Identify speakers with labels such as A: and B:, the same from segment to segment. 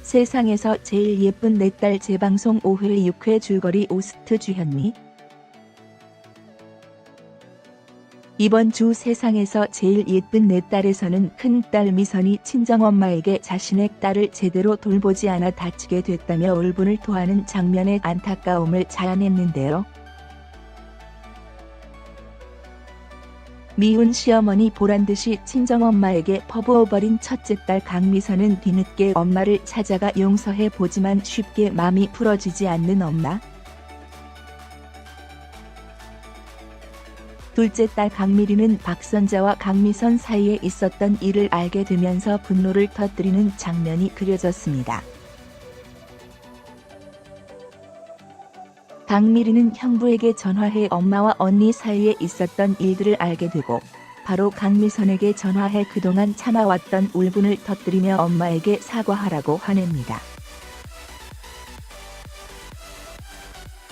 A: 세상에서 제일 예쁜 내 딸 재방송 5회 6회 줄거리 오스트 주현미. 이번 주 세상에서 제일 예쁜 내 딸에서는 큰딸 미선이 친정엄마에게 자신의 딸을 제대로 돌보지 않아 다치게 됐다며 울분을 토하는 장면에 안타까움을 자아냈는데요. 미운 시어머니 보란듯이 친정엄마에게 퍼부어버린 첫째 딸 강미선은 뒤늦게 엄마를 찾아가 용서해 보지만 쉽게 마음이 풀어지지 않는 엄마. 둘째 딸 강미리는 박선자와 강미선 사이에 있었던 일을 알게 되면서 분노를 터뜨리는 장면이 그려졌습니다. 강미리는 형부에게 전화해 엄마와 언니 사이에 있었던 일들을 알게 되고 바로 강미선에게 전화해 그동안 참아왔던 울분을 터뜨리며 엄마에게 사과하라고 화냅니다.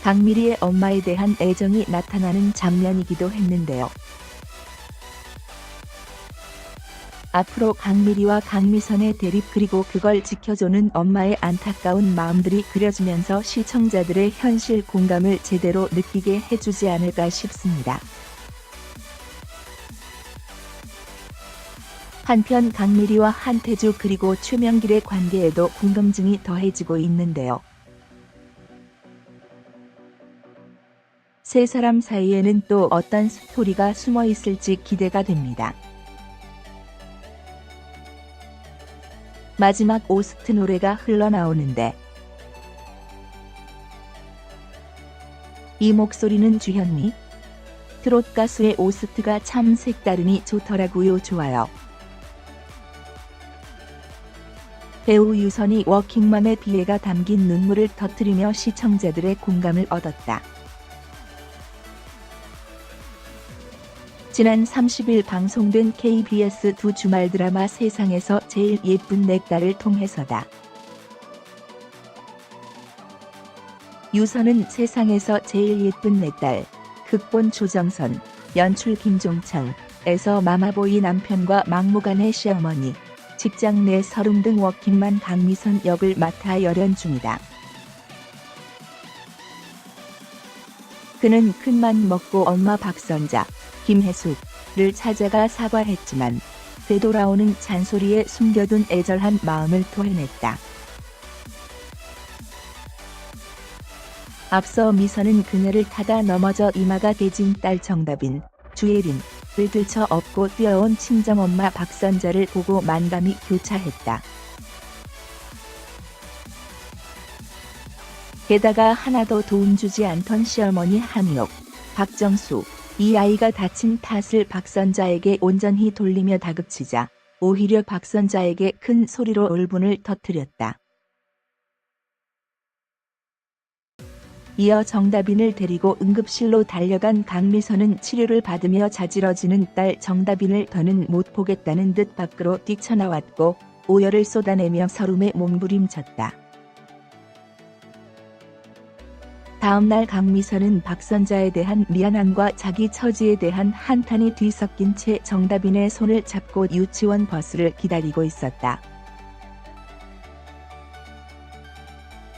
A: 강미리의 엄마에 대한 애정이 나타나는 장면이기도 했는데요. 앞으로 강미리와 강미선의 대립 그리고 그걸 지켜주는 엄마의 안타까운 마음들이 그려지면서 시청자들의 현실 공감을 제대로 느끼게 해주지 않을까 싶습니다. 한편 강미리와 한태주 그리고 최명길의 관계에도 궁금증이 더해지고 있는데요. 세 사람 사이에는 또 어떤 스토리가 숨어 있을지 기대가 됩니다. 마지막 오스트 노래가 흘러나오는데 이 목소리는 주현미. 트롯 가수의 오스트가 참 색다르니 좋더라고요. 좋아요. 배우 유선이 워킹맘의 비애가 담긴 눈물을 터뜨리며 시청자들의 공감을 얻었다. 지난 30일 방송된 KBS 두 주말 드라마 세상에서 제일 예쁜 내 딸을 통해서다. 유선은 세상에서 제일 예쁜 내 딸, 극본 조정선, 연출 김종철에서 마마보이 남편과 막무가내 시어머니, 직장 내 서름 등 워킹맘 강미선 역을 맡아 열연 중이다. 그는 큰맘 먹고 엄마 박선자, 김혜숙을 찾아가 사과했지만 되돌아오는 잔소리에 숨겨둔 애절한 마음을 토해냈다. 앞서 미선은 그네를 타다 넘어져 이마가 깨진 딸 정다빈, 주예린을 들쳐 업고 뛰어온 친정엄마 박선자를 보고 만감이 교차했다. 게다가 하나도 도움 주지 않던 시어머니 한옥, 박정수, 이 아이가 다친 탓을 박선자에게 온전히 돌리며 다그치자 오히려 박선자에게 큰 소리로 울분을 터뜨렸다. 이어 정다빈을 데리고 응급실로 달려간 강미선은 치료를 받으며 자지러지는 딸 정다빈을 더는 못 보겠다는 듯 밖으로 뛰쳐나왔고 오열을 쏟아내며 서름에 몸부림쳤다. 다음날 강미선은 박선자에 대한 미안함과 자기 처지에 대한 한탄이 뒤섞인 채 정다빈의 손을 잡고 유치원 버스를 기다리고 있었다.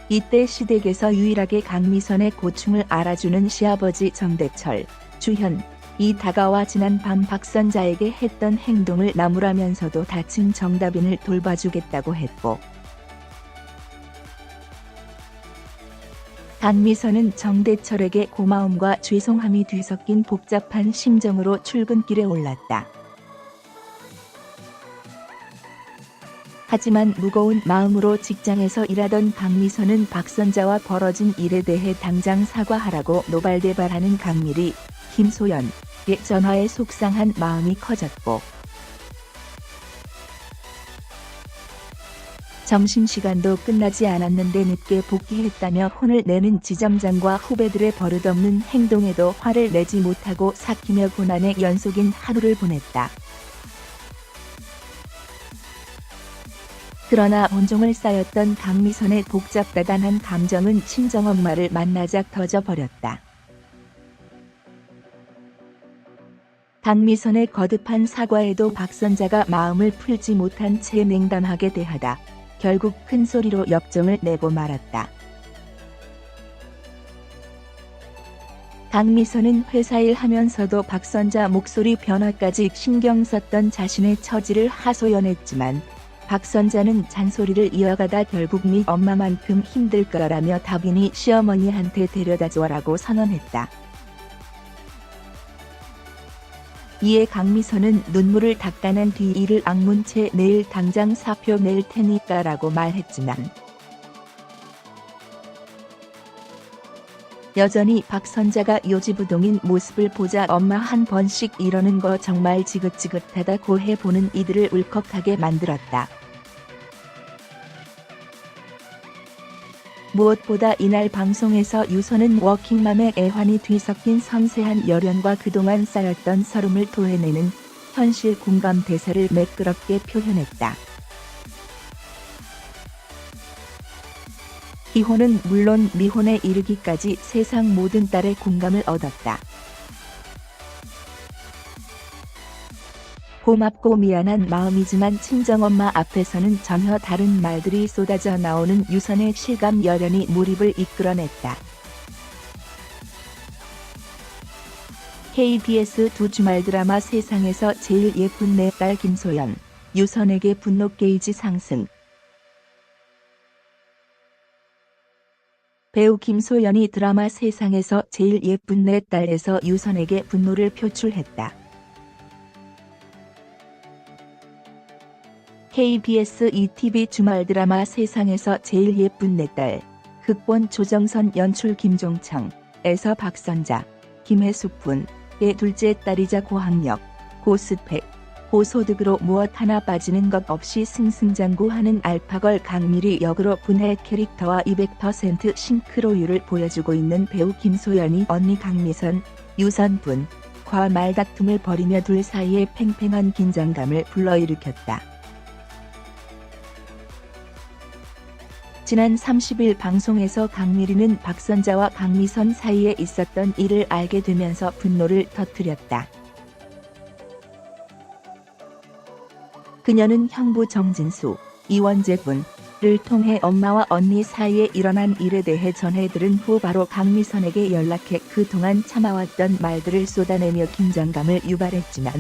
A: 이때 시댁에서 유일하게 강미선의 고충을 알아주는 시아버지 정대철, 주현이 다가와 지난 밤 박선자에게 했던 행동을 나무라면서도 다친 정다빈을 돌봐주겠다고 했고 강미선은 정대철에게 고마움과 죄송함이 뒤섞인 복잡한 심정으로 출근길에 올랐다. 하지만 무거운 마음으로 직장에서 일하던 강미선은 박선자와 벌어진 일에 대해 당장 사과하라고 노발대발하는 강미리, 김소연의 전화에 속상한 마음이 커졌고 점심시간도 끝나지 않았는데 늦게 복귀했다며 혼을 내는 지점장과 후배들의 버릇없는 행동에도 화를 내지 못하고 삭히며 고난의 연속인 하루를 보냈다. 그러나 온종일 쌓였던 강미선의 복잡다단한 감정은 친정엄마를 만나자 터져버렸다. 강미선의 거듭한 사과에도 박선자가 마음을 풀지 못한 채 냉담하게 대하다 결국 큰 소리로 역정을 내고 말았다. 강미선은 회사 일 하면서도 박선자 목소리 변화까지 신경 썼던 자신의 처지를 하소연했지만 박선자는 잔소리를 이어가다 결국 네 엄마만큼 힘들 거라며 다빈이 시어머니한테 데려다 줘라고 선언했다. 이에 강미선은 눈물을 닦아낸 뒤 이를 악문 채 내일 당장 사표 낼 테니까라고 말했지만 여전히 박선자가 요지부동인 모습을 보자 엄마 한 번씩 이러는 거 정말 지긋지긋하다고 해보는 이들을 울컥하게 만들었다. 무엇보다 이날 방송에서 유선은 워킹맘의 애환이 뒤섞인 섬세한 열연과 그동안 쌓였던 서름을 토해내는 현실 공감 대사를 매끄럽게 표현했다. 기호는 물론 미혼에 이르기까지 세상 모든 딸의 공감을 얻었다. 고맙고 미안한 마음이지만 친정엄마 앞에서는 전혀 다른 말들이 쏟아져 나오는 유선의 실감 열연이 몰입을 이끌어냈다. KBS 두 주말 드라마 세상에서 제일 예쁜 내 딸 김소연, 유선에게 분노 게이지 상승. 배우 김소연이 드라마 세상에서 제일 예쁜 내 딸에서 유선에게 분노를 표출했다. KBS ETV 주말 드라마 세상에서 제일 예쁜 내 딸, 극본 조정선 연출 김종청에서 박선자, 김혜숙 분의 둘째 딸이자 고학력, 고스펙, 고소득으로 무엇 하나 빠지는 것 없이 승승장구하는 알파걸 강미리 역으로 분해 캐릭터와 200% 싱크로율을 보여주고 있는 배우 김소연이 언니 강미선, 유선 분과 말다툼을 벌이며 둘 사이에 팽팽한 긴장감을 불러일으켰다. 지난 30일 방송에서 강미리는 박선자와 강미선 사이에 있었던 일을 알게 되면서 분노를 터뜨렸다. 그녀는 형부 정진수, 이원재 분을 통해 엄마와 언니 사이에 일어난 일에 대해 전해들은 후 바로 강미선에게 연락해 그동안 참아왔던 말들을 쏟아내며 긴장감을 유발했지만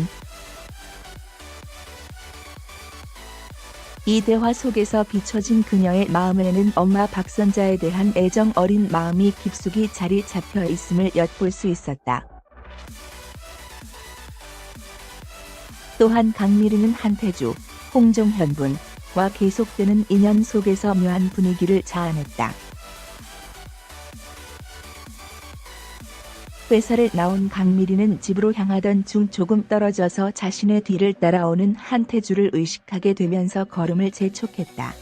A: 이 대화 속에서 비춰진 그녀의 마음에는 엄마 박선자에 대한 애정 어린 마음이 깊숙이 자리 잡혀 있음을 엿볼 수 있었다. 또한 강미리는 한태주, 홍종현 분과 계속되는 인연 속에서 묘한 분위기를 자아냈다. 회사를 나온 강미리는 집으로 향하던 중 조금 떨어져서 자신의 뒤를 따라오는 한태주를 의식하게 되면서 걸음을 재촉했다.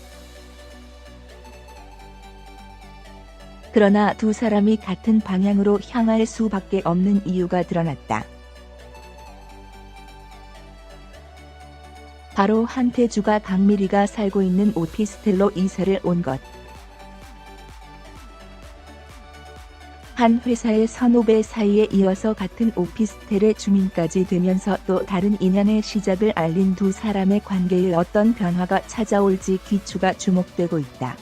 A: 그러나 두 사람이 같은 방향으로 향할 수밖에 없는 이유가 드러났다. 바로 한태주가 강미리가 살고 있는 오피스텔로 이사를 온 것. 한 회사의 선후배 사이에 이어서 같은 오피스텔의 주민까지 되면서 또 다른 인연의 시작을 알린 두 사람의 관계에 어떤 변화가 찾아올지 귀추가 주목되고 있다.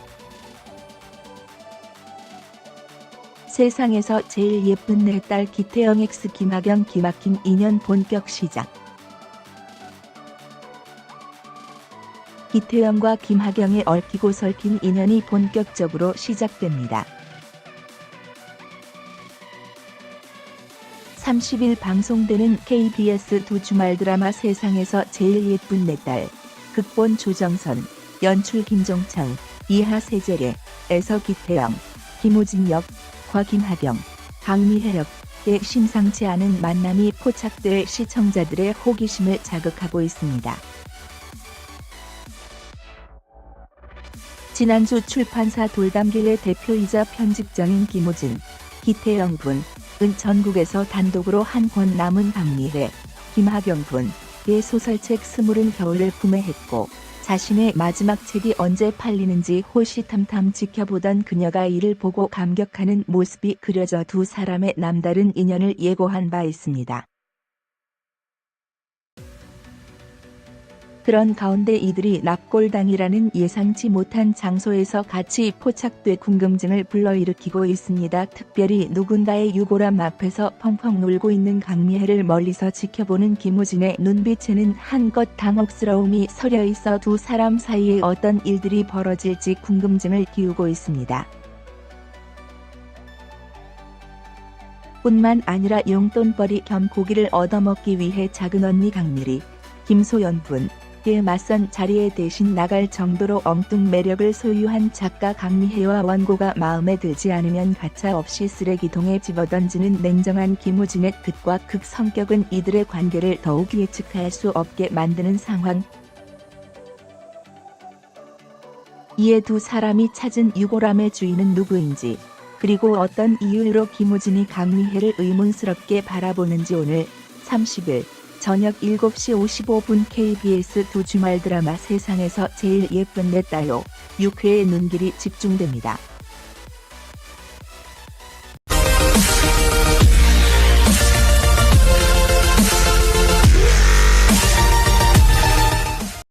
A: 세상에서 제일 예쁜 내 딸 기태영 x 김하경 기막힌 인연 본격 시작. 기태영과 김하경의 얽히고 설킨 인연이 본격적으로 시작됩니다. 30일 방송되는 KBS 두 주말 드라마 세상에서 제일 예쁜 내 딸, 극본 조정선, 연출 김종청, 이하 세제례에서 기태영, 김우진 역과 김하경, 강미혜 역의 심상치 않은 만남이 포착돼 시청자들의 호기심을 자극하고 있습니다. 지난주 출판사 돌담길의 대표이자 편집장인 김우진, 기태영 분은 전국에서 단독으로 한 권 남은 강미혜, 김하경 분의 소설책 스물은 겨울을 구매했고 자신의 마지막 책이 언제 팔리는지 호시탐탐 지켜보던 그녀가 이를 보고 감격하는 모습이 그려져 두 사람의 남다른 인연을 예고한 바 있습니다. 그런 가운데 이들이 납골당이라는 예상치 못한 장소에서 같이 포착돼 궁금증을 불러일으키고 있습니다. 특별히 누군가의 유골함 앞에서 펑펑 놀고 있는 강미애를 멀리서 지켜보는 김우진의 눈빛에는 한껏 당혹스러움이 서려 있어 두 사람 사이에 어떤 일들이 벌어질지 궁금증을 키우고 있습니다. 뿐만 아니라 용돈벌이 겸 고기를 얻어먹기 위해 작은 언니 강미리, 김소연 분께 맞선 자리에 대신 나갈 정도로 엉뚱 매력을 소유한 작가 강미애와 원고가 마음에 들지 않으면 가차없이 쓰레기통에 집어던지는 냉정한 김우진의 극과 극 성격은 이들의 관계를 더욱 예측할 수 없게 만드는 상황. 이에 두 사람이 찾은 유골함의 주인은 누구인지, 그리고 어떤 이유로 김우진이 강미애를 의문스럽게 바라보는지 오늘 30일 저녁 7시 55분 KBS 두 주말 드라마 세상에서 제일 예쁜 내 딸로 6회의 눈길이 집중됩니다.